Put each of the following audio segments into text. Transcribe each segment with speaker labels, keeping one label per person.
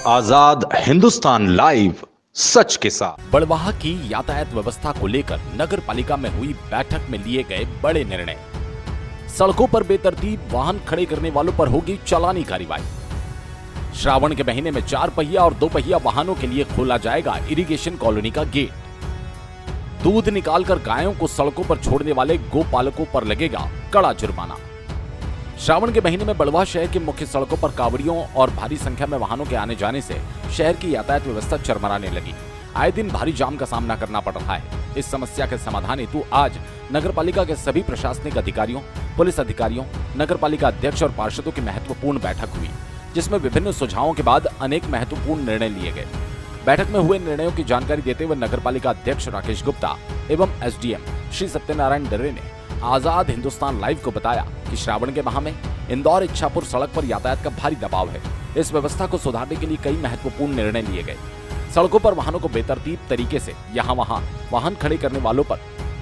Speaker 1: आजाद Hindustan live सच के साथ।
Speaker 2: बड़वाह की यातायात व्यवस्था को लेकर नगर पालिका में हुई बैठक में लिए गए बड़े निर्णय। सड़कों पर बेतरतीब वाहन खड़े करने वालों पर होगी चालानी कार्रवाई। श्रावण के महीने में 4 पहिया और 2 पहिया वाहनों के लिए खोला जाएगा इरिगेशन कॉलोनी का गेट। दूध निकालकर गायों को सड़कों पर छोड़ने वाले गोपालकों पर लगेगा कड़ा जुर्माना। श्रावण के महीने में बड़वाह शहर की मुख्य सड़कों पर कावड़ियों और भारी संख्या में वाहनों के आने जाने से शहर की यातायात व्यवस्था चरमराने लगी। आए दिन भारी जाम का सामना करना पड़ रहा है। इस समस्या के समाधान हेतु आज नगर पालिका के सभी प्रशासनिक अधिकारियों, पुलिस अधिकारियों, नगर पालिका अध्यक्ष और पार्षदों की महत्वपूर्ण बैठक हुई, जिसमें विभिन्न सुझावों के बाद अनेक महत्वपूर्ण निर्णय लिए गए। बैठक में हुए निर्णयों की जानकारी देते हुए नगर पालिका अध्यक्ष राकेश गुप्ता एवं एसडीएम श्री सत्यनारायण डर्रे ने आजाद हिंदुस्तान लाइव को बताया कि श्रावण के माह में इंदौर इच्छापुर सड़क पर यातायात का भारी दबाव है। इस व्यवस्था को सुधारने के लिए कई महत्वपूर्ण निर्णय लिए गए। सड़कों पर वाहनों को बेतरतीब तरीके से यहाँ-वहाँ वाहन खड़े करने वालों पर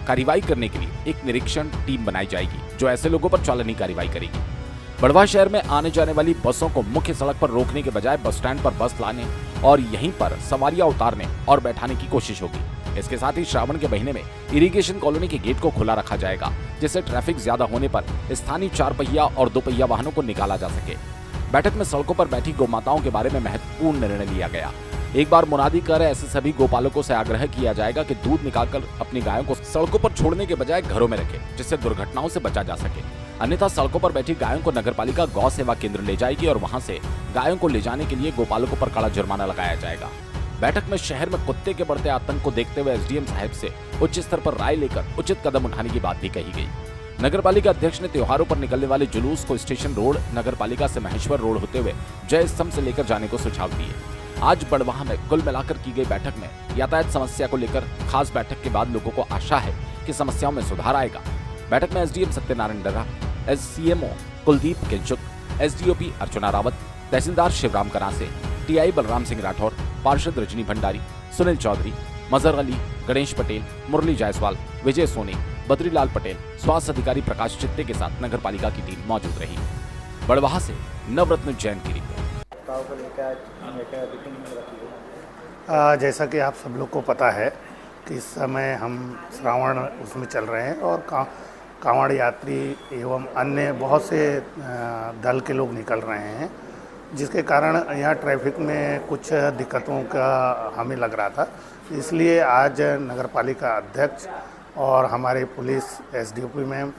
Speaker 2: कार्रवाई करने के लिए एक निरीक्षण टीम बनाई जाएगी, जो ऐसे लोगों पर चालानी कार्रवाई करेगी। बड़वाह शहर में आने जाने वाली बसों को मुख्य सड़क पर रोकने के बजाय बस स्टैंड पर बस लाने और यहीं पर सवारियां उतारने और बैठाने की कोशिश होगी। इसके साथ ही श्रावण के महीने में इरिगेशन कॉलोनी के गेट को खुला रखा जाएगा, जिससे ट्रैफिक ज्यादा होने पर स्थानीय 4 पहिया और 2 पहिया वाहनों को निकाला जा सके। बैठक में सड़कों पर बैठी गोमाताओं के बारे में महत्वपूर्ण निर्णय लिया गया। एक बार मुनादी कर ऐसे सभी गोपालकों से आग्रह किया जाएगा कि दूध निकालकर अपनी गायों को सड़कों पर छोड़ने के बजाय घरों में रखें, जिससे दुर्घटनाओं से बचा जा सके। अन्यथा सड़कों पर बैठी गायों को नगरपालिका गौ सेवा केंद्र ले जाएगी और वहां से गायों को ले जाने के लिए गोपालकों पर कड़ा जुर्माना लगाया जाएगा। बैठक में शहर में कुत्ते के बढ़ते आतंक को देखते हुए एसडीएम साहब से उच्च स्तर पर राय लेकर उचित कदम उठाने की बात भी कही गई। नगरपालिका अध्यक्ष ने त्योहारों पर निकलने वाले जुलूस को स्टेशन रोड, नगरपालिका से महेश्वर रोड होते हुए जय स्तंभ से लेकर जाने को सुझाव दिए। आज बड़वाह में कुल मिलाकर की गई बैठक में यातायात समस्या को लेकर खास बैठक के बाद लोगों को आशा है कि समस्याओं में सुधार आएगा। बैठक में एसडीएम सत्यनारायण डर्रा, एससीएमओ कुलदीप किंचुक, एसडीओपी अर्चना रावत, तहसीलदार शिवराम करासे, टीआई बलराम सिंह राठौर, पार्षद रजनी भंडारी, सुनील चौधरी, मजहर अली, गणेश पटेल, मुरली जायसवाल, विजय सोनी, बद्रीलाल पटेल, स्वास्थ्य अधिकारी प्रकाश चित्ते के साथ नगर पालिका की टीम मौजूद रही। बड़वाह से नवरत्न जैन की रिपोर्ट।
Speaker 3: जैसा कि आप सब लोग को पता है कि इस समय हम श्रावण उसमें चल रहे हैं और कांवड़ यात्री एवं अन्य बहुत से दल के लोग निकल रहे हैं, जिसके कारण यहाँ ट्रैफिक में कुछ दिक्कतों का हमें लग रहा था। इसलिए आज नगर पालिका अध्यक्ष और हमारे पुलिस एसडीओपी मैम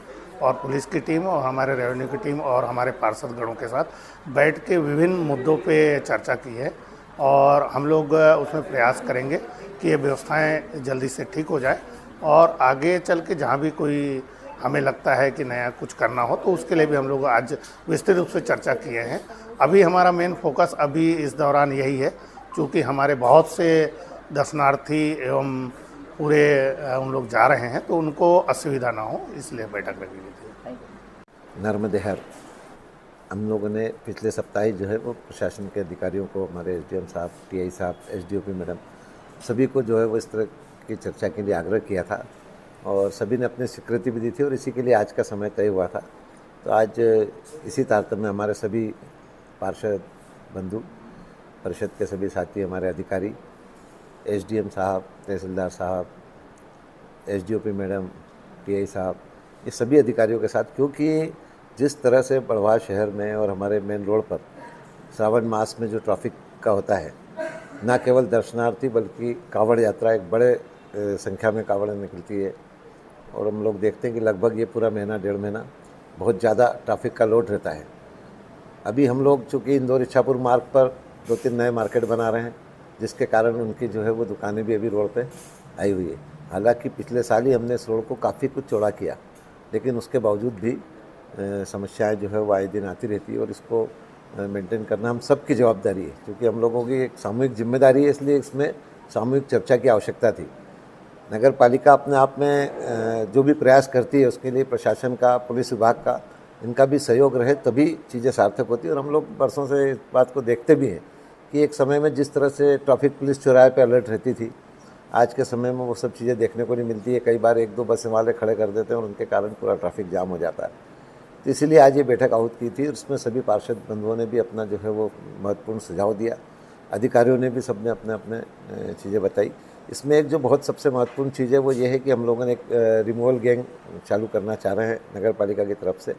Speaker 3: और पुलिस की टीम और हमारे रेवेन्यू की टीम और हमारे पार्षदगणों के साथ बैठ के विभिन्न मुद्दों पे चर्चा की है और हम लोग उसमें प्रयास करेंगे कि ये व्यवस्थाएं जल्दी से ठीक हो जाए और आगे चल के जहाँ भी कोई हमें लगता है कि नया कुछ करना हो तो उसके लिए भी हम लोग आज विस्तृत रूप से चर्चा किए हैं। अभी हमारा मेन फोकस अभी इस दौरान यही है, क्योंकि हमारे बहुत से दर्शनार्थी एवं पूरे उन लोग जा रहे हैं तो उनको असुविधा ना हो, इसलिए बैठक रखी गई थी।
Speaker 4: नर्मदेहर हम लोगों ने पिछले सप्ताह ही जो है वो प्रशासन के अधिकारियों को, हमारे एसडीएम साहब, टीआई साहब, एसडीओपी मैडम, सभी को जो है वो इस तरह की चर्चा के लिए आग्रह किया था और सभी ने अपनी स्वीकृति भी दी थी और इसी के लिए आज का समय तय हुआ था। तो आज इसी तारतम्य में हमारे सभी पार्षद बंधु, परिषद के सभी साथी, हमारे अधिकारी, एसडीएम साहब, तहसीलदार साहब, एसडीओपी मैडम, टीआई साहब, ये सभी अधिकारियों के साथ, क्योंकि जिस तरह से बड़वाह शहर में और हमारे मेन रोड पर श्रावण मास में जो ट्रैफिक का होता है, न केवल दर्शनार्थी बल्कि कांवड़ यात्रा, एक बड़े संख्या में कांवड़ निकलती है और हम लोग देखते हैं कि लगभग ये पूरा महीना, 1.5 महीना बहुत ज़्यादा ट्रैफिक का लोड रहता है। अभी हम लोग चूँकि इंदौर इच्छापुर मार्ग पर 2-3 नए मार्केट बना रहे हैं, जिसके कारण उनकी जो है वो दुकानें भी अभी रोड पे आई हुई है। हालांकि पिछले साल ही हमने इस रोड को काफ़ी कुछ चौड़ा किया, लेकिन उसके बावजूद भी समस्याएं जो है वो आए दिन आती रहती है और इसको मेंटेन करना हम सबकी जवाबदारी है, क्योंकि हम लोगों की एक सामूहिक जिम्मेदारी है, इसलिए इसमें सामूहिक चर्चा की आवश्यकता थी। नगर पालिका अपने आप में जो भी प्रयास करती है उसके लिए प्रशासन का, पुलिस विभाग का, इनका भी सहयोग रहे तभी चीज़ें सार्थक होती है। और हम लोग बरसों से इस बात को देखते भी हैं कि एक समय में जिस तरह से ट्रैफिक पुलिस चौराहे पे अलर्ट रहती थी, आज के समय में वो सब चीज़ें देखने को नहीं मिलती है। कई बार 1-2 बसें वाले खड़े कर देते हैं और उनके कारण पूरा ट्रैफिक जाम हो जाता है। तो इसीलिए आज ये बैठक आहूत की थी। उसमें सभी पार्षद बंधुओं ने भी अपना जो है वो महत्वपूर्ण सुझाव दिया अधिकारियों ने भी सबने अपने अपने चीज़ें बताई। इसमें एक जो बहुत सबसे महत्वपूर्ण चीज़ है वो ये है कि हम लोगों ने एक रिमूवल गैंग चालू करना चाह रहे हैं नगर पालिका की तरफ से,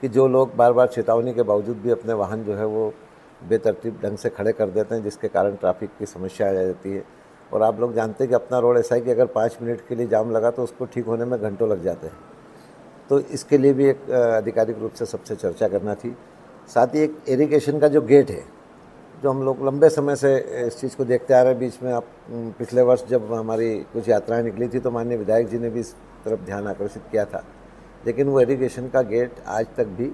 Speaker 4: कि जो लोग बार बार चेतावनी के बावजूद भी अपने वाहन जो है वो बेतरतीब ढंग से खड़े कर देते हैं, जिसके कारण ट्रैफिक की समस्या आ जाती है। और आप लोग जानते हैं कि अपना रोड ऐसा है कि अगर 5 मिनट के लिए जाम लगा तो उसको ठीक होने में घंटों लग जाते हैं। तो इसके लिए भी एक आधिकारिक रूप से सबसे चर्चा करना थी। साथ ही एक इरिगेशन का जो गेट है, जो हम लोग लंबे समय से इस चीज़ को देखते आ रहे हैं। बीच में आप पिछले वर्ष जब हमारी कुछ यात्राएं निकली थी तो माननीय विधायक जी ने भी इस तरफ ध्यान आकर्षित किया था, लेकिन वो इरिगेशन का गेट आज तक भी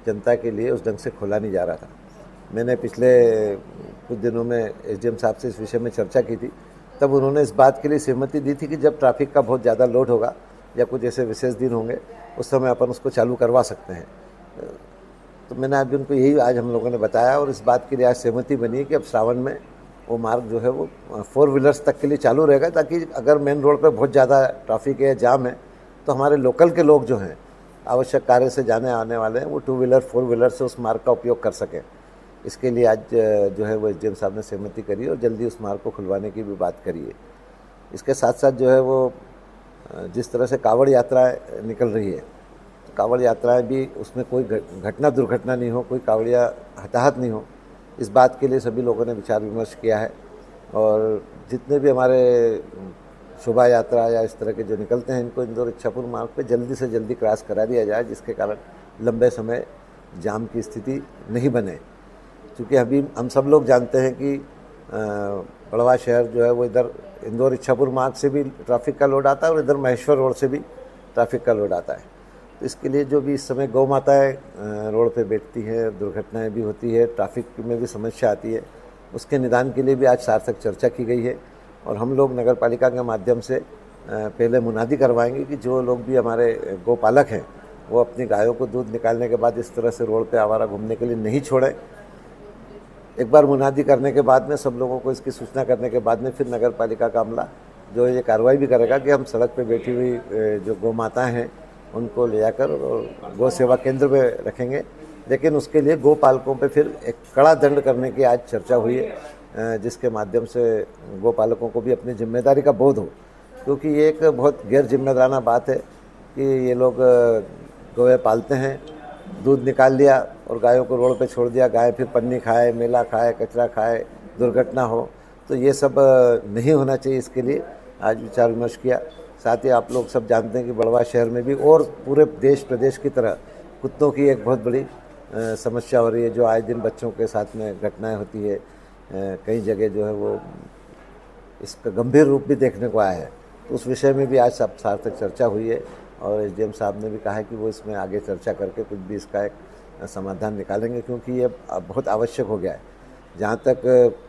Speaker 4: जनता के लिए उस ढंग से खोला नहीं जा रहा था। मैंने पिछले कुछ दिनों में एसडीएम साहब से इस विषय में चर्चा की थी, तब उन्होंने इस बात के लिए सहमति दी थी कि जब ट्रैफिक का बहुत ज़्यादा लोड होगा या कुछ ऐसे विशेष दिन होंगे उस समय अपन उसको चालू करवा सकते हैं। तो मैंने आज उनको यही आज हम लोगों ने बताया और इस बात के लिए आज सहमति बनी है कि अब श्रावण में वो मार्ग जो है वो 4 व्हीलर्स तक के लिए चालू रहेगा, ताकि अगर मेन रोड पे बहुत ज़्यादा ट्रैफिक है, जाम है, तो हमारे लोकल के लोग जो हैं आवश्यक कार्य से जाने आने वाले हैं वो 2 व्हीलर 4 व्हीलर से उस मार्ग का उपयोग कर सकें। इसके लिए आज जो है वो एसडीएम साहब ने सहमति करी और जल्दी उस मार्ग को खुलवाने की भी बात करी है। इसके साथ साथ जो है वो जिस तरह से कांवड़ यात्राएं निकल रही है, तो कांवड़ यात्राएं भी उसमें कोई घटना दुर्घटना नहीं हो, कोई कांवड़िया हताहत नहीं हो, इस बात के लिए सभी लोगों ने विचार विमर्श किया है। और जितने भी हमारे शोभा यात्रा या इस तरह के जो निकलते हैं इनको इंदौर इच्छापुर मार्ग पे जल्दी से जल्दी क्रॉस करा दिया जाए, जिसके कारण लंबे समय जाम की स्थिति नहीं बने। क्योंकि अभी हम सब लोग जानते हैं कि बड़वा शहर जो है वो इधर इंदौर इच्छापुर मार्ग से भी ट्रैफिक का लोड आता है और इधर महेश्वर रोड से भी ट्रैफिक का लोड आता है। तो इसके लिए जो भी इस समय गौ माताएँ रोड पे बैठती हैं, दुर्घटनाएं भी होती है, ट्रैफिक में भी समस्या आती है, उसके निदान के लिए भी आज सार्थक चर्चा की गई है। और हम लोग नगर पालिका के माध्यम से पहले मुनादी करवाएंगे कि जो लोग भी हमारे गौपालक हैं वो अपनी गायों को दूध निकालने के बाद इस तरह से रोड पे आवारा घूमने के लिए नहीं छोड़ें। एक बार मुनादी करने के बाद में सब लोगों को इसकी सूचना करने के बाद में फिर नगर पालिका का अमला जो ये कार्रवाई भी करेगा कि हम सड़क पे बैठी हुई जो गौ माताएँ हैं उनको ले जाकर गौ सेवा केंद्र में रखेंगे। लेकिन उसके लिए गौ पालकों पे फिर एक कड़ा दंड करने की आज चर्चा हुई है, जिसके माध्यम से गौ पालकों को भी अपनी जिम्मेदारी का बोध हो। क्योंकि ये एक बहुत गैर जिम्मेदाराना बात है कि ये लोग गौएँ पालते हैं, दूध निकाल लिया और गायों को रोड पे छोड़ दिया, गाय फिर पन्नी खाए, मेला खाए, कचरा खाए, दुर्घटना हो, तो ये सब नहीं होना चाहिए। इसके लिए आज विचार विमर्श किया। साथ ही आप लोग सब जानते हैं कि बड़वा शहर में भी और पूरे देश प्रदेश की तरह कुत्तों की एक बहुत बड़ी समस्या हो रही है, जो आए दिन बच्चों के साथ में घटनाएं होती है। कई जगह जो है वो इसका गंभीर रूप भी देखने को आया है। तो उस विषय में भी आज सब सार्थक चर्चा हुई है और एसडीएम साहब ने भी कहा है कि वो इसमें आगे चर्चा करके कुछ भी इसका एक समाधान निकालेंगे, क्योंकि ये बहुत आवश्यक हो गया है। जहाँ तक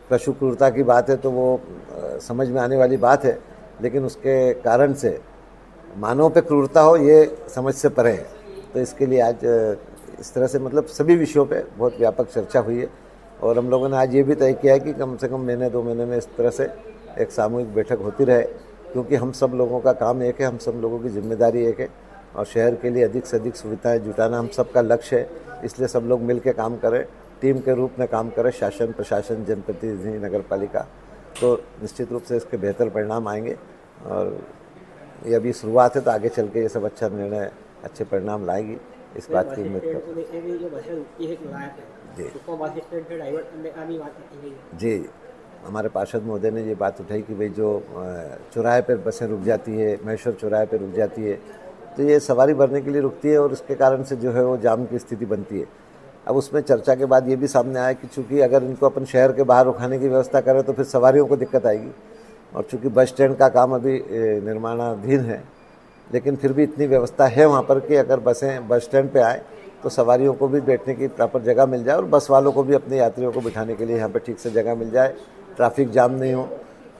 Speaker 4: पशु क्रूरता की बात है तो वो समझ में आने वाली बात है, लेकिन उसके कारण से मानव पे क्रूरता हो ये समझ से परे है। तो इसके लिए आज इस तरह से मतलब सभी विषयों पे बहुत व्यापक चर्चा हुई है और हम लोगों ने आज ये भी तय किया है कि कम से कम महीने 2 महीने में इस तरह से एक सामूहिक बैठक होती रहे, क्योंकि हम सब लोगों का काम एक है, हम सब लोगों की जिम्मेदारी एक है और शहर के लिए अधिक से अधिक सुविधाएं जुटाना हम सब का लक्ष्य है। इसलिए सब लोग मिल के काम करें, टीम के रूप में काम करें, शासन प्रशासन जनप्रतिनिधि नगर पालिका, तो निश्चित रूप से इसके बेहतर परिणाम आएंगे। और ये अभी शुरुआत है, तो आगे चल के ये सब अच्छा निर्णय अच्छे परिणाम लाएगी, इस बात की उम्मीद करते हैं। जी, हमारे पार्षद महोदय ने ये बात उठाई कि भाई जो चौराहे पर बसें रुक जाती है, महेश्वर चौराहे पर रुक जाती है, तो ये सवारी भरने के लिए रुकती है और इसके कारण से जो है वो जाम की स्थिति बनती है। अब उसमें चर्चा के बाद ये भी सामने आया कि चूँकि अगर इनको अपन शहर के बाहर रुकाने की व्यवस्था करें तो फिर सवारियों को दिक्कत आएगी। और चूँकि बस स्टैंड का काम अभी निर्माणाधीन है, लेकिन फिर भी इतनी व्यवस्था है वहाँ पर कि अगर बसें बस स्टैंड पे आए तो सवारियों को भी बैठने की प्रॉपर जगह मिल जाए और बस वालों को भी अपने यात्रियों को बिठाने के लिए यहाँ पर ठीक से जगह मिल जाए, ट्रैफिक जाम नहीं हो।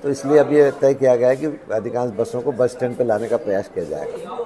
Speaker 4: तो इसलिए अब ये तय किया गया है कि अधिकांश बसों को बस स्टैंड पर लाने का प्रयास किया जाएगा।